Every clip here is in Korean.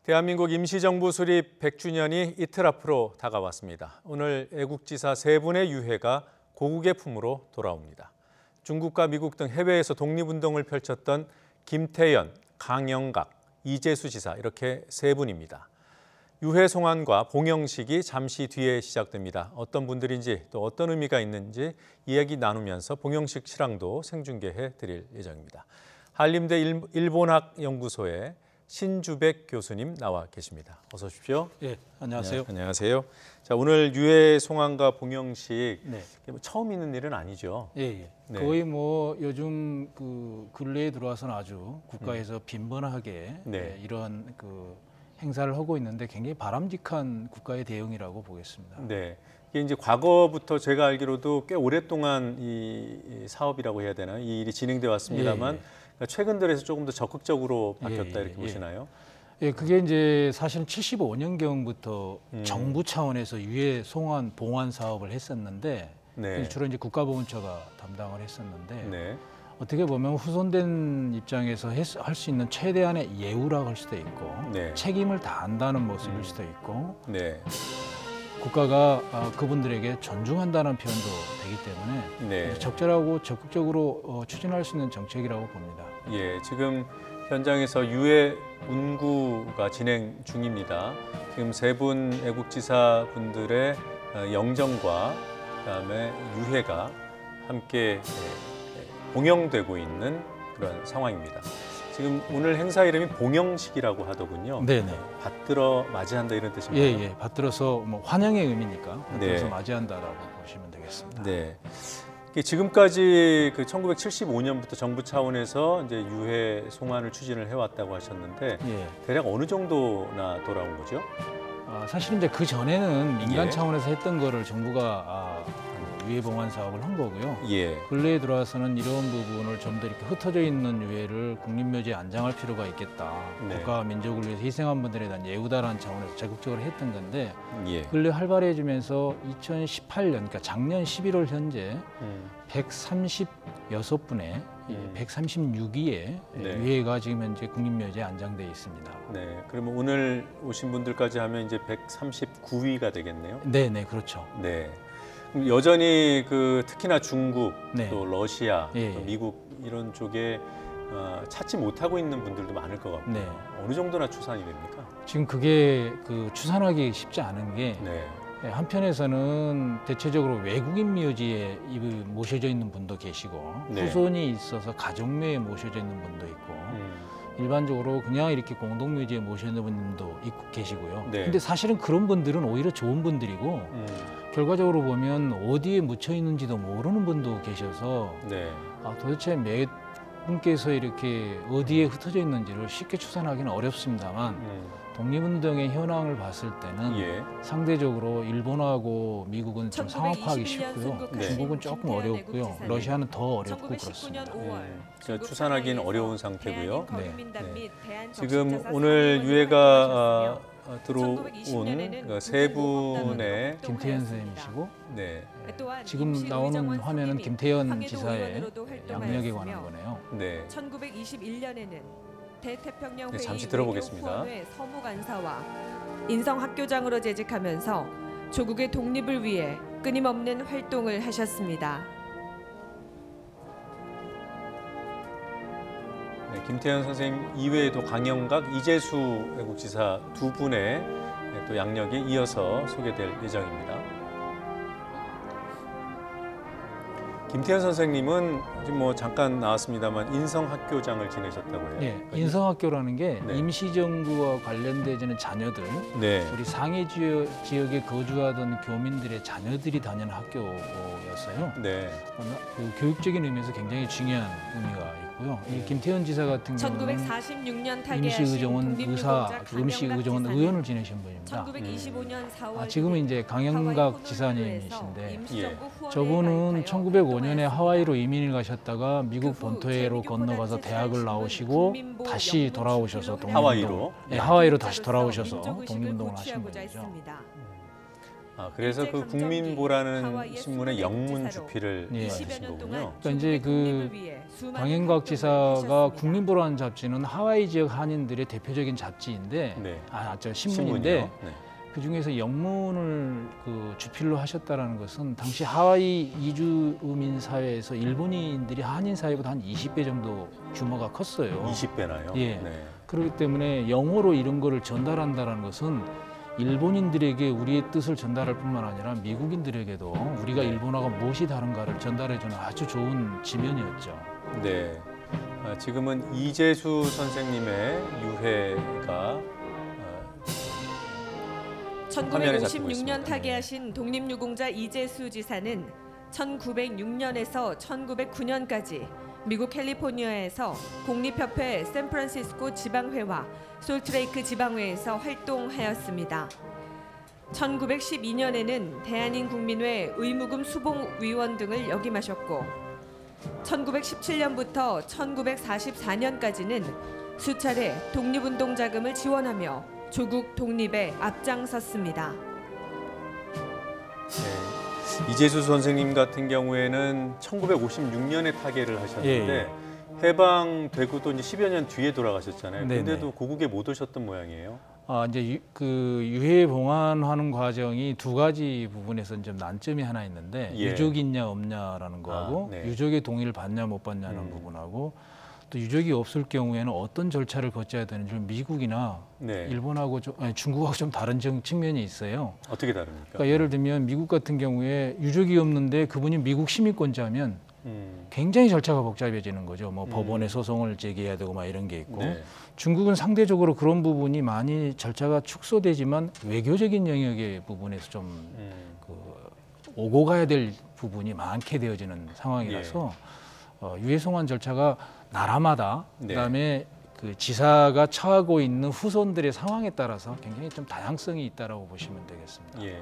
대한민국 임시정부 수립 100주년이 이틀 앞으로 다가왔습니다. 오늘 애국지사 세 분의 유해가 고국의 품으로 돌아옵니다. 중국과 미국 등 해외에서 독립운동을 펼쳤던 김태연, 강영각, 이재수 지사 이렇게 세 분입니다. 유해 송환과 봉영식이 잠시 뒤에 시작됩니다. 어떤 분들인지 또 어떤 의미가 있는지 이야기 나누면서 봉영식 실황도 생중계해 드릴 예정입니다. 한림대 일본학연구소의 신주백 교수님 나와 계십니다. 어서 오십시오. 예, 안녕하세요. 네, 안녕하세요. 자, 오늘 유해 송환과 봉영식 네. 처음 있는 일은 아니죠? 예, 예. 네. 거의 뭐 요즘 그 근래에 들어와서는 아주 국가에서 빈번하게 네. 이런 그 행사를 하고 있는데 굉장히 바람직한 국가의 대응이라고 보겠습니다. 네. 이게 이제 과거부터 제가 알기로도 꽤 오랫동안 이 사업이라고 해야 되나 이 일이 진행돼 왔습니다만 예, 예. 최근 들어서 조금 더 적극적으로 바뀌었다 예, 이렇게 보시나요? 예, 그게 이제 사실 75년경부터 정부 차원에서 유해 송환 봉환 사업을 했었는데 네. 주로 이제 국가보훈처가 담당을 했었는데 네. 어떻게 보면 후손된 입장에서 할 수 있는 최대한의 예우라고 할 수도 있고 네. 책임을 다한다는 모습일 수도 있고 네. 국가가 그분들에게 존중한다는 표현도 되기 때문에 네. 적절하고 적극적으로 추진할 수 있는 정책이라고 봅니다. 예, 지금 현장에서 유해 운구가 진행 중입니다. 지금 세 분 애국지사 분들의 영정과 그다음에 유해가 함께 봉영되고 있는 그런 상황입니다. 지금 오늘 행사 이름이 봉영식이라고 하더군요. 네네. 받들어 맞이한다 이런 뜻인가요? 예, 예. 받들어서 뭐 환영의 의미니까 받들어서 네. 맞이한다라고 보시면 되겠습니다. 네. 지금까지 그 1975년부터 정부 차원에서 이제 유해 송환을 추진을 해왔다고 하셨는데 예. 대략 어느 정도나 돌아온 거죠? 사실 이제 그 전에는 민간 예. 차원에서 했던 거를 정부가 유해 봉환 사업을 한 거고요. 예. 근래에 들어와서는 이런 부분을 좀 더 이렇게 흩어져 있는 유해를 국립묘지에 안장할 필요가 있겠다. 네. 국가와 민족을 위해서 희생한 분들에 대한 예우다라는 차원에서 적극적으로 했던 건데 예. 근래 활발해지면서 2018년, 그러니까 작년 11월 현재 136분의 136위의 네. 유해가 지금 현재 국립묘지에 안장돼 있습니다. 네. 그러면 오늘 오신 분들까지 하면 이제 139위가 되겠네요. 네, 네, 그렇죠. 네. 그럼 여전히 그 특히나 중국, 네. 또 러시아, 예, 또 예. 미국 이런 쪽에 찾지 못하고 있는 분들도 많을 것 같고 네. 어느 정도나 추산이 됩니까? 지금 그게 추산하기 쉽지 않은 게 네. 한편에서는 대체적으로 외국인 묘지에 모셔져 있는 분도 계시고 네. 후손이 있어서 가족묘에 모셔져 있는 분도 있고 일반적으로 그냥 이렇게 공동묘지에 모셔져 있는 분도 있고 계시고요. 네. 근데 사실은 그런 분들은 오히려 좋은 분들이고 결과적으로 보면 어디에 묻혀 있는지도 모르는 분도 계셔서 네. 도대체 몇 분께서 이렇게 어디에 흩어져 있는지를 쉽게 추산하기는 어렵습니다만 독립운동의 현황을 봤을 때는 예. 상대적으로 일본하고 미국은 좀 상황 파악이 1921년 쉽고요. 네. 중국은 조금 어렵고요. 러시아는 더 어렵고 그렇습니다. 추산하기는 어려운 상태고요. 네. 지금 오늘 유해가 들어온 세 분의 김태현 선생님이시고 네. 지금 나오는 화면은 김태현 지사의 양력에 관한 거네요. 네. 1921년에는 대태평양 네, 회의 잠시 들어보겠습니다. 외교후원회 서무간사와 인성학교장으로 재직하면서 조국의 독립을 위해 끊임없는 활동을 하셨습니다. 네, 김태현 선생님 이외에도 강영각, 이재수 애국지사 두 분의 또 양력이 이어서 소개될 예정입니다. 김태현 선생님은 지금 뭐 잠깐 나왔습니다만 인성학교장을 지내셨다고요? 예, 인성학교라는 게 네. 임시정부와 관련되지는 자녀들, 네. 우리 상해 지역에 거주하던 교민들의 자녀들이 다니는 학교였어요. 네. 그 교육적인 의미에서 굉장히 중요한 의미가 있고요. 이 김태현 지사 같은 경우는 1946년 임시의정원 임시의정원 의원을 지내신 분입니다. 1925년 4월 지금은 이제 강영각 지사님이신데 저분은 1905년에 하와이로 이민을 가셨다가 미국 본토해로 건너가서 대학을 나오시고 다시 돌아오셔서 독립운동, 하와이로? 네, 하와이로 다시 돌아오셔서 독립운동을 하신 분이죠. 그래서 그 국민보라는 신문의 영문 주필을 예. 하신 거군요. 그러니까 이제 그 방행과학 지사가 국민보라는 잡지는 하와이 지역 한인들의 대표적인 잡지인데, 네. 신문인데 신문이요? 네. 그 중에서 영문을 그 주필로 하셨다라는 것은 당시 하와이 이주민 사회에서 일본인들이 한인 사회보다 한 20배 정도 규모가 컸어요. 20배나요? 예. 네. 그렇기 때문에 영어로 이런 거를 전달한다는 것은 일본인들에게 우리의 뜻을 전달할 뿐만 아니라 미국인들에게도 우리가 네. 일본하고 무엇이 다른가를 전달해주는 아주 좋은 지면이었죠. 네. 지금은 이재수 선생님의 유해가 화면에 잡히고 1956년 있습니다. 타계하신 독립유공자 이재수 지사는 1906년에서 1909년까지 미국 캘리포니아에서 공립협회 샌프란시스코 지방회와 솔트레이크 지방회에서 활동하였습니다. 1912년에는 대한인국민회 의무금 수봉위원 등을 역임하셨고 1917년부터 1944년까지는 수차례 독립운동 자금을 지원하며 조국 독립에 앞장섰습니다. 네. 이재수 선생님 같은 경우에는 1956년에 타계를 하셨는데 해방되고도 이제 10여 년 뒤에 돌아가셨잖아요. 네네. 근데도 고국에 못 오셨던 모양이에요. 이제 그 유해 봉환하는 과정이 두 가지 부분에서 좀 난점이 하나 있는데 예. 유족이 있냐 없냐라는 거하고 네. 유족의 동의를 받냐 못 받냐는 부분하고 또 유족이 없을 경우에는 어떤 절차를 거쳐야 되는지 미국이나 네. 일본하고 중국하고 좀 다른 측면이 있어요. 어떻게 다릅니까? 그러니까 예를 들면 미국 같은 경우에 유족이 없는데 그분이 미국 시민권자면 굉장히 절차가 복잡해지는 거죠. 뭐 법원에 소송을 제기해야 되고 막 이런 게 있고 네. 중국은 상대적으로 그런 부분이 많이 절차가 축소되지만 외교적인 영역의 부분에서 좀 오고 가야 될 부분이 많게 되어지는 상황이라서 유해송환 절차가 나라마다 네. 그다음에 그 지사가 처하고 있는 후손들의 상황에 따라서 굉장히 좀 다양성이 있다라고 보시면 되겠습니다. 예.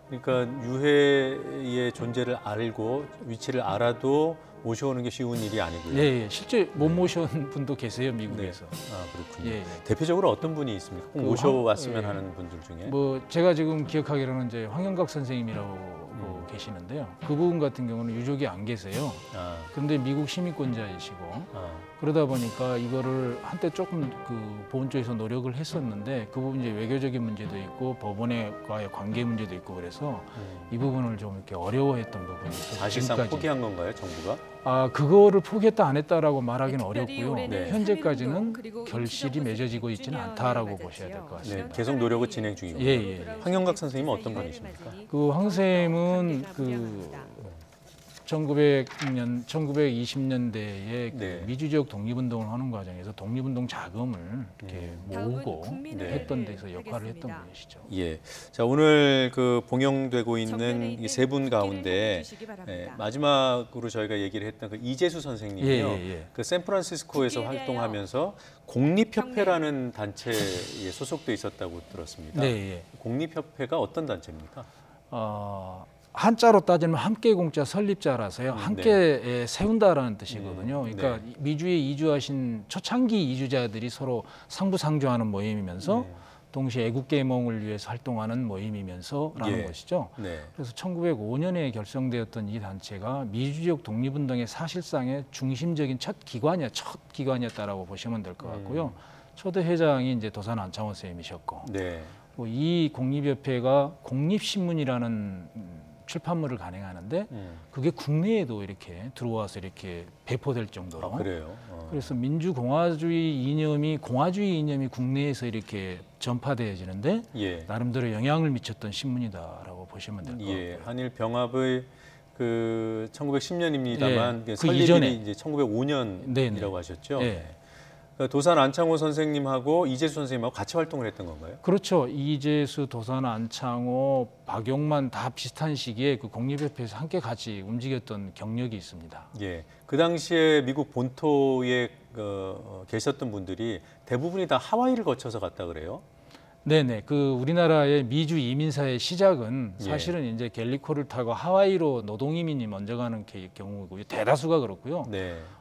그러니까 유해의 존재를 알고 위치를 알아도 모셔오는 게 쉬운 일이 아니고요. 예, 실제 못 모셔온 분도 계세요 미국에서. 그렇군요. 예. 대표적으로 어떤 분이 있습니까? 꼭 그 모셔왔으면 예. 하는 분들 중에. 뭐 제가 지금 기억하기로는 이제 황영각 선생님이라고 계시는데요. 그분 같은 경우는 유족이 안 계세요. 그런데 미국 시민권자이시고 그러다 보니까 이거를 한때 조금 그 보훈 쪽에서 노력을 했었는데 그 부분 이제 외교적인 문제도 있고 법원과의 관계 문제도 있고 그래서 이 부분을 좀 이렇게 어려워했던 부분이 있어서 사실상 지금까지. 포기한 건가요, 정부가? 그거를 포기했다 안 했다라고 말하기는 특별히 어렵고요. 올해는 현재까지는 3.1운동 그리고 결실이 임시정부 맺어지고 있지는 수립 않다라고 1주년을 보셔야 될 것 맞았지요. 같습니다. 네, 계속 노력을 진행 중이고. 예. 황영각 선생님은 어떤 분이십니까? 그 황 선생님은 그 1920년대에 네. 미주적 독립운동을 하는 과정에서 독립운동 자금을 이렇게 모으고 했던 데서 역할을 했던 분이시죠. 예. 자, 오늘 그 봉영되고 있는 이 세 분 가운데 마지막으로 저희가 얘기를 했던 그 이재수 선생님이요. 그 샌프란시스코에서 활동하면서 공립협회라는 단체에 소속돼 있었다고 들었습니다. 네. 공립협회가 어떤 단체입니까? 한자로 따지면 함께 공자 설립자라서요. 함께 세운다라는 뜻이거든요. 그러니까 미주에 이주하신 초창기 이주자들이 서로 상부상조하는 모임이면서 동시에 애국계몽을 위해서 활동하는 모임이면서라는 것이죠. 그래서 1905년에 결성되었던 이 단체가 미주적 독립운동의 사실상의 중심적인 첫 기관이었다라고 보시면 될 것 같고요. 초대 회장이 이제 도산 안창호 선생님이셨고, 이 공립협회가 공립신문이라는 출판물을 간행하는데 그게 국내에도 이렇게 들어와서 이렇게 배포될 정도로. 그래요? 그래서 민주공화주의 이념이 국내에서 이렇게 전파되어지는데 나름대로 영향을 미쳤던 신문이다라고 보시면 될 것 같고요. 한일 병합의 그 1910년입니다만 그 설립이 이전에 이제 1905년이라고 하셨죠. 네. 도산 안창호 선생님하고 이재수 선생님하고 같이 활동을 했던 건가요? 그렇죠. 이재수, 도산 안창호, 박용만 다 비슷한 시기에 그 공립협회에서 함께 같이 움직였던 경력이 있습니다. 예. 그 당시에 미국 본토에 계셨던 분들이 대부분이 다 하와이를 거쳐서 갔다 그래요? 네네. 그 우리나라의 미주 이민사의 시작은 사실은 이제 갤리코를 타고 하와이로 노동 이민이 먼저 가는 경우고요. 대다수가 그렇고요.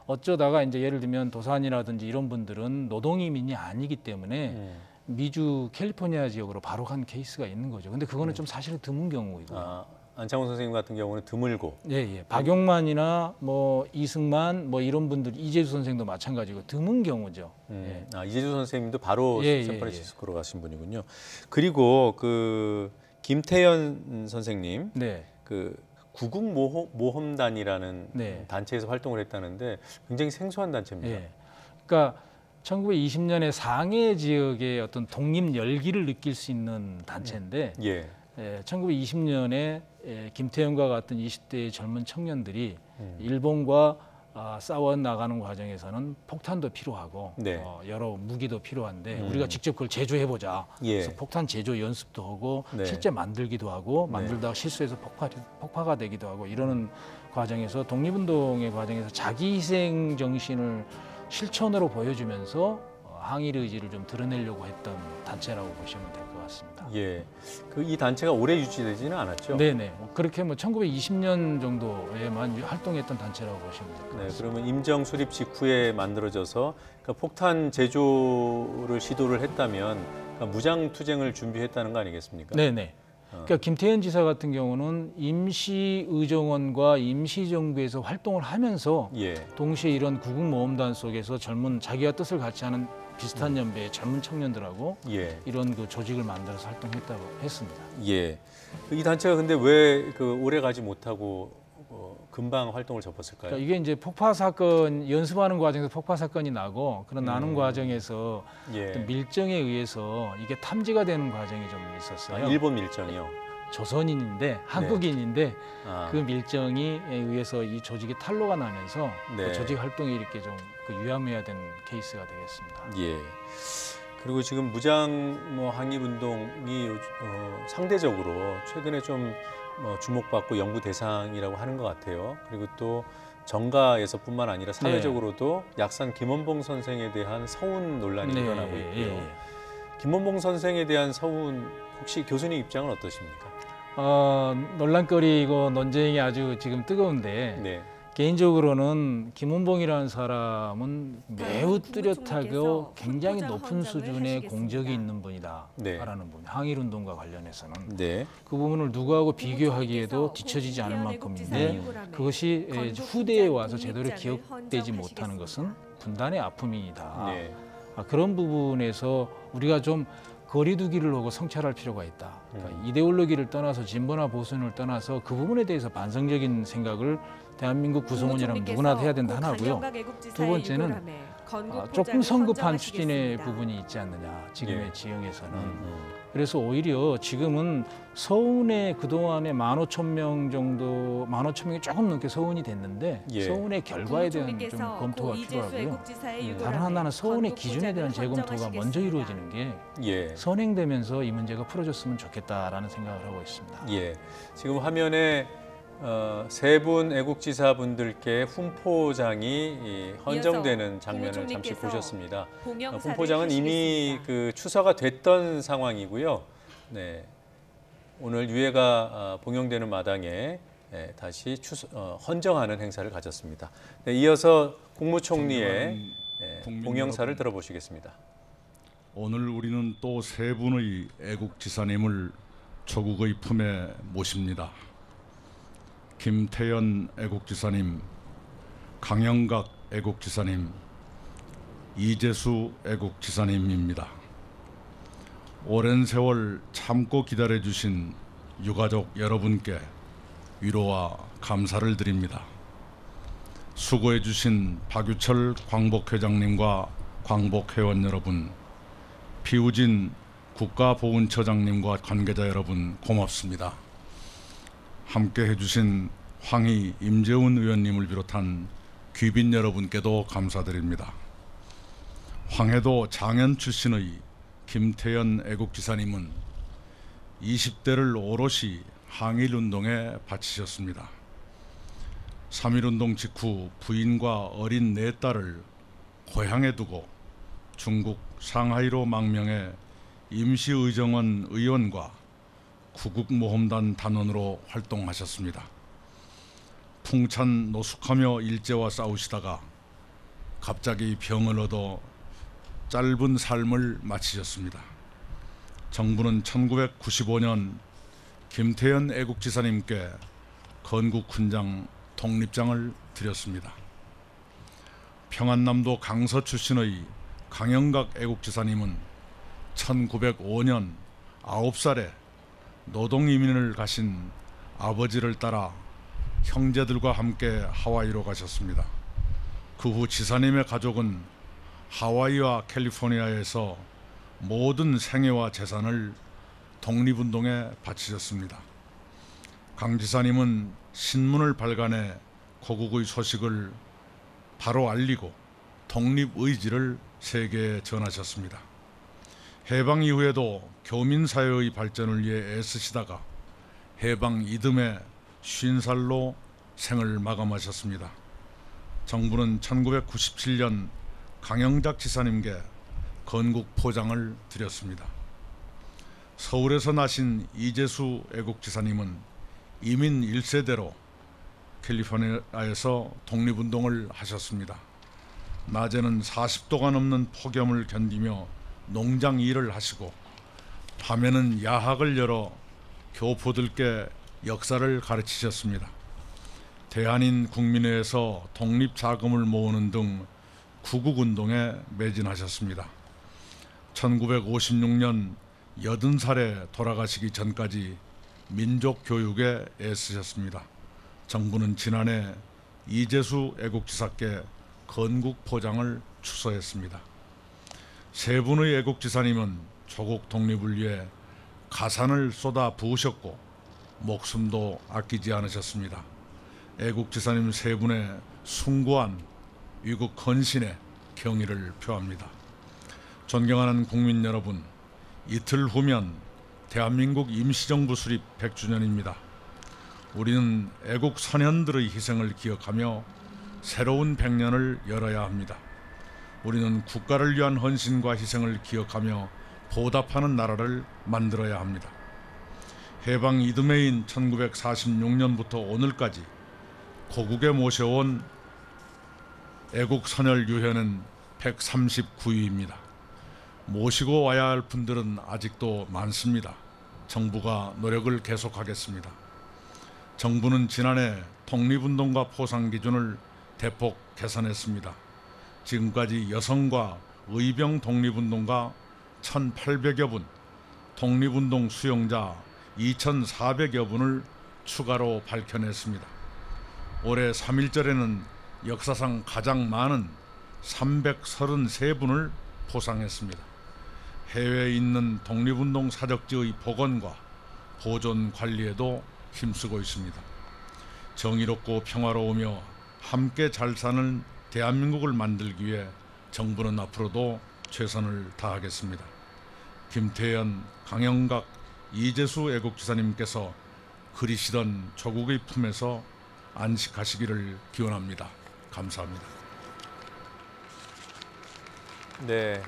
어쩌다가 이제 예를 들면 도산이라든지 이런 분들은 노동 이민이 아니기 때문에 미주 캘리포니아 지역으로 바로 간 케이스가 있는 거죠. 근데 그거는 좀 사실은 드문 경우이고요. 아, 안창호 선생님 같은 경우는 드물고. 예. 박용만이나 뭐 이승만 뭐 이런 분들, 이재수 선생도 마찬가지고 드문 경우죠. 예. 아, 이재수 선생님도 바로 예, 샌프란시스코로 가신 분이군요. 그리고 그 김태현 선생님, 네. 그 구국 모험단이라는 네. 단체에서 활동을 했다는데 굉장히 생소한 단체입니다. 예. 그러니까 1920년에 상해 지역의 어떤 독립 열기를 느낄 수 있는 단체인데 예. 1920년에 김태현과 같은 20대의 젊은 청년들이 일본과 싸워 나가는 과정에서는 폭탄도 필요하고 네. 여러 무기도 필요한데 우리가 직접 그걸 제조해보자. 예. 그래서 폭탄 제조 연습도 하고 네. 실제 만들기도 하고 네. 만들다가 실수해서 폭파가 되기도 하고 이러는 과정에서 독립운동의 과정에서 자기 희생 정신을 실천으로 보여주면서 항일 의지를 좀 드러내려고 했던 단체라고 보시면 될 것 같습니다. 예. 그 이 단체가 오래 유지되지는 않았죠. 네네. 그렇게 뭐 1920년 정도에만 활동했던 단체라고 보시면 될 것 네, 같습니다. 그러면 임정 수립 직후에 만들어져서 그러니까 폭탄 제조를 시도를 했다면 그러니까 무장 투쟁을 준비했다는 거 아니겠습니까? 네네. 그러니까 김태현 지사 같은 경우는 임시의정원과 임시정부에서 활동을 하면서 예. 동시에 이런 구국모험단 속에서 젊은 자기와 뜻을 같이 하는 비슷한 연배의 젊은 청년들하고 예. 이런 그 조직을 만들어서 활동했다고 했습니다. 예. 이 단체가 근데 왜 그 오래 가지 못하고 금방 활동을 접었을까요? 그러니까 이게 이제 폭파 사건 연습하는 과정에서 폭파 사건이 나고 그런 나는 과정에서 예. 어떤 밀정에 의해서 이게 탐지가 되는 과정이 좀 있었어요. 아, 일본 밀정이요. 조선인인데 한국인인데 아, 그 밀정에 의해서 이 조직이 탄로가 나면서 네. 그 조직 활동이 이렇게 좀 그 유야무야된 케이스가 되겠습니다. 예. 그리고 지금 무장 항일 운동이 상대적으로 최근에 좀 주목받고 연구 대상이라고 하는 것 같아요. 그리고 또 정가에서뿐만 아니라 사회적으로도 약산 김원봉 선생에 대한 서운 논란이 일어나고 있고요. 김원봉 선생에 대한 서운 혹시 교수님 입장은 어떠십니까? 논란거리고 논쟁이 아주 지금 뜨거운데 네. 개인적으로는 김원봉이라는 사람은 매우 뚜렷하고 굉장히 높은 수준의 공적이 있는 분이다라는 네. 부분, 항일운동과 관련해서는 네. 그 부분을 누구하고 비교하기에도 뒤처지지 않을 만큼인데 그것이 후대에 와서 제대로 기억되지 못하는 것은 분단의 아픔이다. 네. 그런 부분에서 우리가 좀 거리두기를 하고 성찰할 필요가 있다. 그러니까 이데올로기를 떠나서 진보나 보수를 떠나서 그 부분에 대해서 반성적인 생각을 대한민국 구성원이라면 누구나 해야 된다 하나고요. 두 번째는 조금 성급한 추진의 부분이 있지 않느냐, 지금의 예. 지형에서는. 그래서 오히려 지금은 서운에 그동안에 15,000명 정도, 15,000명이 조금 넘게 서운이 됐는데 예. 서운의 결과에 대한 좀 검토가 필요하고요. 다른 하나는 서운의 기준에 대한 재검토가 먼저 이루어지는 게 예. 선행되면서 이 문제가 풀어졌으면 좋겠다라는 생각을 하고 있습니다. 예. 지금 화면에 세 분 애국지사분들께 훈포장이 헌정되는 장면을 잠시 보셨습니다. 훈포장은 이미 그 추서가 됐던 상황이고요. 네. 오늘 유해가 봉영되는 마당에 다시 헌정하는 행사를 가졌습니다. 네, 이어서 국무총리의 봉영사를 들어보시겠습니다. 오늘 우리는 또 세 분의 애국지사님을 조국의 품에 모십니다. 김태현 애국지사님, 강영각 애국지사님, 이재수 애국지사님입니다. 오랜 세월 참고 기다려주신 유가족 여러분께 위로와 감사를 드립니다. 수고해주신 박유철 광복회장님과 광복회원 여러분, 피우진 국가보훈처장님과 관계자 여러분 고맙습니다. 함께 해주신 황희 임재훈 의원님을 비롯한 귀빈 여러분께도 감사드립니다. 황해도 장현 출신의 김태현 애국지사님은 20대를 오롯이 항일운동에 바치셨습니다. 3.1운동 직후 부인과 어린 4딸을 고향에 두고 중국 상하이로 망명해 임시의정원 의원과 구국모험단 단원으로 활동하셨습니다. 풍찬 노숙하며 일제와 싸우시다가 갑자기 병을 얻어 짧은 삶을 마치셨습니다. 정부는 1995년 김태현 애국지사님께 건국훈장 독립장을 드렸습니다. 평안남도 강서 출신의 강영각 애국지사님은 1905년 9살에 노동이민을 가신 아버지를 따라 형제들과 함께 하와이로 가셨습니다. 그 후 지사님의 가족은 하와이와 캘리포니아에서 모든 생애와 재산을 독립운동에 바치셨습니다. 강 지사님은 신문을 발간해 고국의 소식을 바로 알리고 독립의지를 세계에 전하셨습니다. 해방 이후에도 교민사회의 발전을 위해 애쓰시다가 해방 이듬해 50살로 생을 마감하셨습니다. 정부는 1997년 강영작 지사님께 건국 포장을 드렸습니다. 서울에서 나신 이재수 애국지사님은 이민 1세대로 캘리포니아에서 독립운동을 하셨습니다. 낮에는 40도가 넘는 폭염을 견디며 농장 일을 하시고 밤에는 야학을 열어 교포들께 역사를 가르치셨습니다. 대한인 국민회에서 독립자금을 모으는 등 구국운동에 매진하셨습니다. 1956년 80살에 돌아가시기 전까지 민족교육에 애쓰셨습니다. 정부는 지난해 이재수 애국지사께 건국포장을 추서했습니다. 세 분의 애국지사님은 조국 독립을 위해 가산을 쏟아 부으셨고 목숨도 아끼지 않으셨습니다. 애국지사님 세 분의 숭고한 위국 헌신에 경의를 표합니다. 존경하는 국민 여러분, 이틀 후면 대한민국 임시정부 수립 100주년입니다. 우리는 애국 선현들의 희생을 기억하며 새로운 100년을 열어야 합니다. 우리는 국가를 위한 헌신과 희생을 기억하며 보답하는 나라를 만들어야 합니다. 해방 이듬해인 1946년부터 오늘까지 고국에 모셔온 애국 선열 유해는 139위입니다. 모시고 와야 할 분들은 아직도 많습니다. 정부가 노력을 계속하겠습니다. 정부는 지난해 독립운동가 포상 기준을 대폭 개선했습니다. 지금까지 여성과 의병 독립운동가 1,800여 분, 독립운동 수용자 2,400여 분을 추가로 밝혀냈습니다. 올해 3.1절에는 역사상 가장 많은 333분을 포상했습니다. 해외에 있는 독립운동 사적지의 복원과 보존 관리에도 힘쓰고 있습니다. 정의롭고 평화로우며 함께 잘 사는 대한민국을 만들기 위해 정부는 앞으로도 최선을 다하겠습니다. 김태현, 강영각, 이재수 애국지사님께서 그리시던 조국의 품에서 안식하시기를 기원합니다. 감사합니다. 네,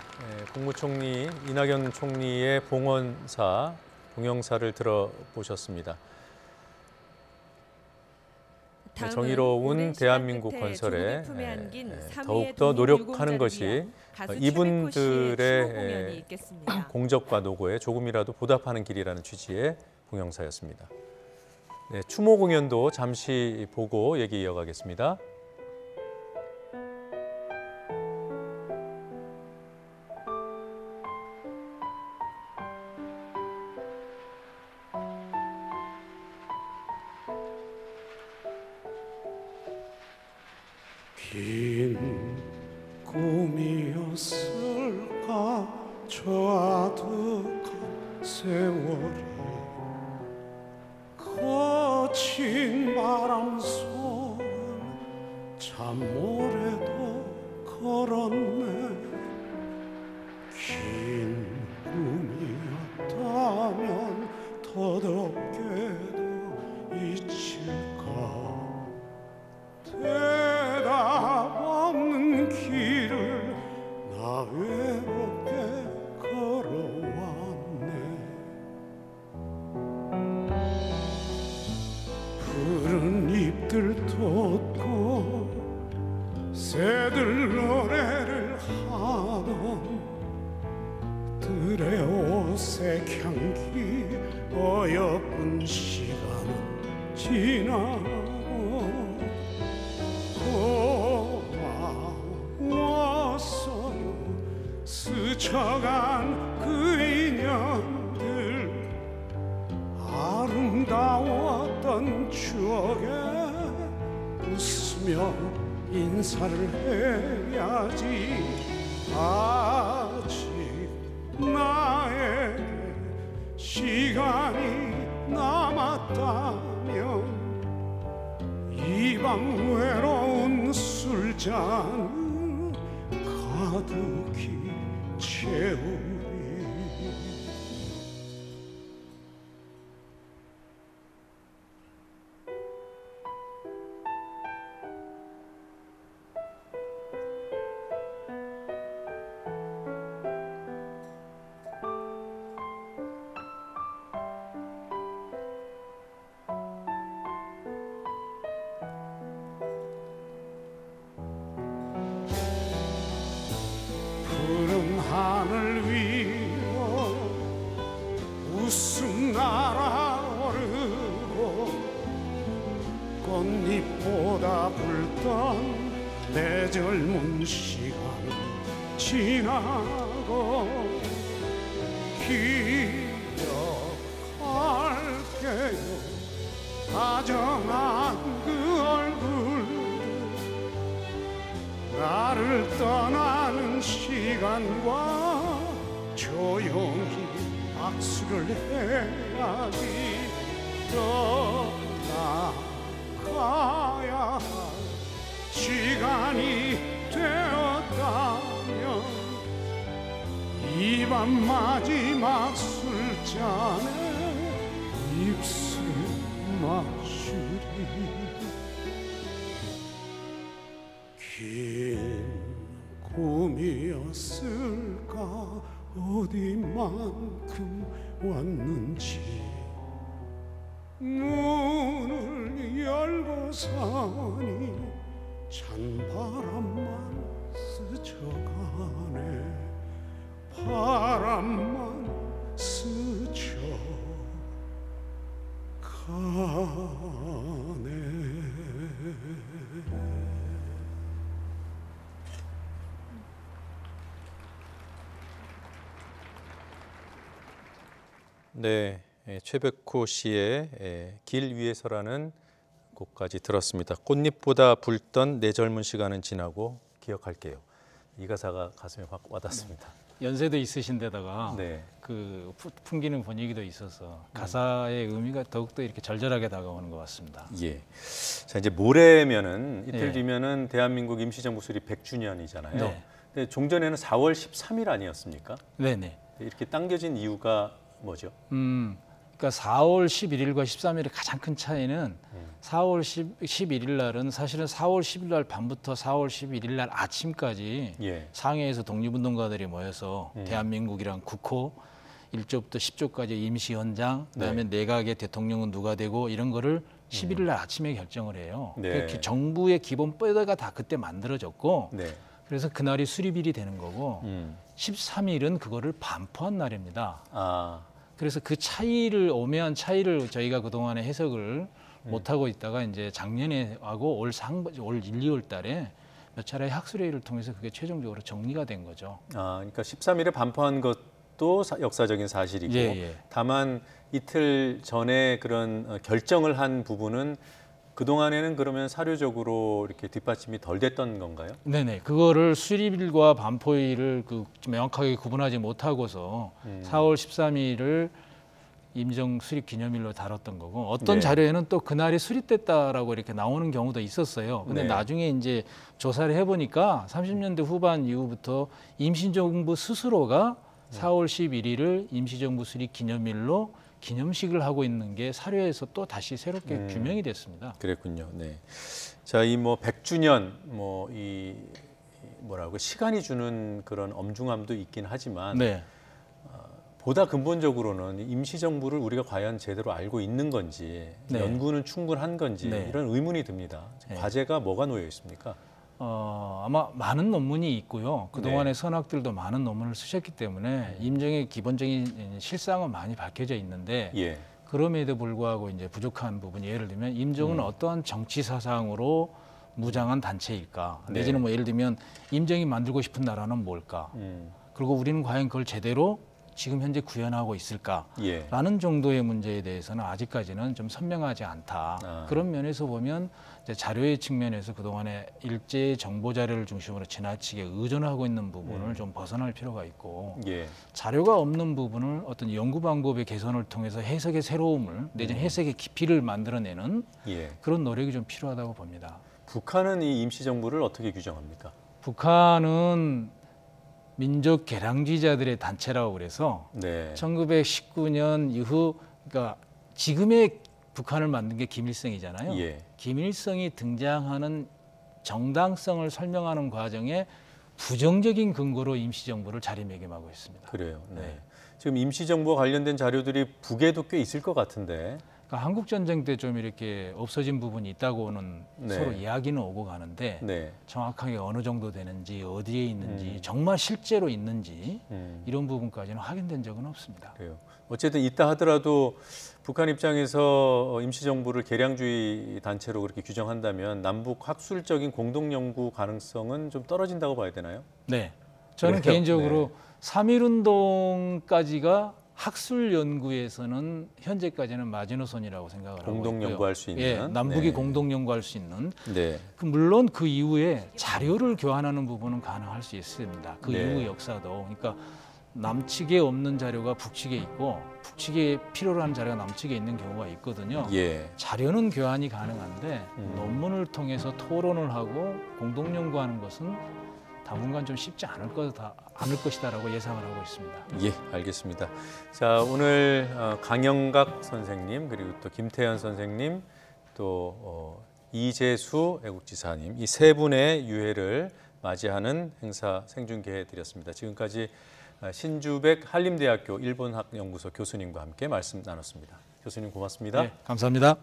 국무총리 이낙연 총리의 봉헌사, 동영사를 들어보셨습니다. 정의로운 대한민국 건설에 더욱더 노력하는 것이 이분들의 공적과 노고에 조금이라도 보답하는 길이라는 취지의 동영사였습니다. 네, 추모 공연도 잠시 보고 얘기 이어가겠습니다. 긴 꿈이었을까 저 아득한 세월이 거친 바람 속을 잠모래도 걸었네. 긴 꿈이었다면 더럽게도 잊힐까. 대답 없는 길을 나 외롭게 걸어왔네. 푸른 잎들 돋고 새들 노래를 하던 들의 옷에 향기 어여쁜 시간은 지나고 고마웠어요 스쳐간 그 인연들 아름다웠던 추억에 웃으며 인사를 해야지 아직 나에게 시간이 남았다면 이 밤 외로운 술잔을 가득히 채우리 푸른 하늘 위로 웃음 날아오르고 꽃잎보다 붉던 내 젊은 시간은 지나고 기억할게요 다정한 그 얼굴 나를 떠나는 시간과 조용히 악수를 해야지 떠나가야 할 시간이 되었다면 이 밤 마지막 술잔에 입술 마시리 긴 꿈이었을까 어디만큼 왔는지 문을 열고서니 찬바람만 스쳐가네 바람만 스쳐가네 네, 최백호 씨의 길 위에서라는 곡까지 들었습니다. 꽃잎보다 붉던 내 젊은 시간은 지나고 기억할게요. 이 가사가 가슴에 확 와닿습니다. 연세도 있으신데다가 네. 그 풍기는 분위기도 있어서 가사의 의미가 더욱더 이렇게 절절하게 다가오는 것 같습니다. 예. 자, 이제 모레면은 이틀 예. 뒤면은 대한민국 임시정부 수립 100주년이잖아요. 네. 근데 종전에는 4월 13일 아니었습니까? 네네. 이렇게 당겨진 이유가 뭐죠? 그러니까 4월 11일과 13일의 가장 큰 차이는 4월 11일 날은 사실은 4월 10일 날 밤부터 4월 11일 날 아침까지 예. 상해에서 독립운동가들이 모여서 대한민국이란 국호 1조부터 10조까지 임시헌장, 그다음에 내각의 대통령은 누가 되고 이런 거를 11일 날 아침에 결정을 해요. 네. 그 정부의 기본 뼈대가 다 그때 만들어졌고 네. 그래서 그날이 수립일이 되는 거고 13일은 그거를 반포한 날입니다. 아, 그래서 그 차이를 오묘한 차이를 저희가 그동안에 해석을 못하고 있다가 이제 작년에 하고 올 1, 2월 달에 몇 차례 학술회의를 통해서 그게 최종적으로 정리가 된 거죠. 그러니까 13일에 반포한 것도 역사적인 사실이고 예, 예. 다만 이틀 전에 그런 결정을 한 부분은 그동안에는 그러면 사료적으로 이렇게 뒷받침이 덜 됐던 건가요? 네네. 그거를 수립일과 반포일을 명확하게 구분하지 못하고서 4월 13일을 임정 수립 기념일로 다뤘던 거고 어떤 네. 자료에는 또 그날이 수립됐다라고 이렇게 나오는 경우도 있었어요. 근데 네. 나중에 이제 조사를 해보니까 30년대 후반 이후부터 임시정부 스스로가 4월 11일을 임시정부 수립 기념일로 기념식을 하고 있는 게 사료에서 또 다시 새롭게 규명이 됐습니다. 그랬군요. 네. 자, 이 뭐 100주년 이 뭐라고 시간이 주는 그런 엄중함도 있긴 하지만 네. 보다 근본적으로는 임시정부를 우리가 과연 제대로 알고 있는 건지 네. 연구는 충분한 건지 네. 이런 의문이 듭니다. 네. 과제가 뭐가 놓여 있습니까? 아마 많은 논문이 있고요. 그동안의 선학들도 많은 논문을 쓰셨기 때문에 임정의 기본적인 실상은 많이 밝혀져 있는데 예. 그럼에도 불구하고 이제 부족한 부분이 예를 들면 임정은 어떠한 정치 사상으로 무장한 단체일까? 네. 내지는 뭐 예를 들면 임정이 만들고 싶은 나라는 뭘까? 그리고 우리는 과연 그걸 제대로 지금 현재 구현하고 있을까? 예. 라는 정도의 문제에 대해서는 아직까지는 좀 선명하지 않다. 그런 면에서 보면 이제 자료의 측면에서 그동안에 일제 정보 자료를 중심으로 지나치게 의존하고 있는 부분을 좀 벗어날 필요가 있고 예. 자료가 없는 부분을 어떤 연구 방법의 개선을 통해서 해석의 새로움을 내지는 해석의 깊이를 만들어내는 예. 그런 노력이 좀 필요하다고 봅니다. 북한은 이 임시정부를 어떻게 규정합니까? 북한은 민족 개량주의자들의 단체라고 그래서 네. 1919년 이후 그러니까 지금의 북한을 만든 게 김일성이잖아요. 예. 김일성이 등장하는 정당성을 설명하는 과정에 부정적인 근거로 임시정부를 자리매김하고 있습니다. 그래요. 네. 네. 지금 임시정부와 관련된 자료들이 북에도 꽤 있을 것 같은데. 그러니까 한국 전쟁 때 좀 이렇게 없어진 부분이 있다고는 네. 서로 이야기는 오고 가는데 네. 정확하게 어느 정도 되는지 어디에 있는지 정말 실제로 있는지 이런 부분까지는 확인된 적은 없습니다. 그래요. 어쨌든 있다 하더라도 북한 입장에서 임시정부를 개량주의 단체로 그렇게 규정한다면 남북 학술적인 공동 연구 가능성은 좀 떨어진다고 봐야 되나요? 네, 저는 그래요? 개인적으로 3.1운동까지가 학술 연구에서는 현재까지는 마지노선이라고 생각을 하고 있고요. 공동 연구할 수 있는. 예, 남북이 네. 공동 연구할 수 있는. 네. 물론 그 이후에 자료를 교환하는 부분은 가능할 수 있습니다. 그 네. 이후 역사도. 그러니까 남측에 없는 자료가 북측에 있고 북측에 필요로 하는 자료가 남측에 있는 경우가 있거든요. 예. 자료는 교환이 가능한데 논문을 통해서 토론을 하고 공동 연구하는 것은 당분간 좀 쉽지 않을 것이다라고 예상을 하고 있습니다. 예, 알겠습니다. 자, 오늘 강영각 선생님 그리고 또 김태현 선생님 또 이재수 애국지사님 이 세 분의 유해를 맞이하는 행사 생중계해 드렸습니다. 지금까지 신주백 한림대학교 일본학연구소 교수님과 함께 말씀 나눴습니다. 교수님 고맙습니다. 네, 감사합니다.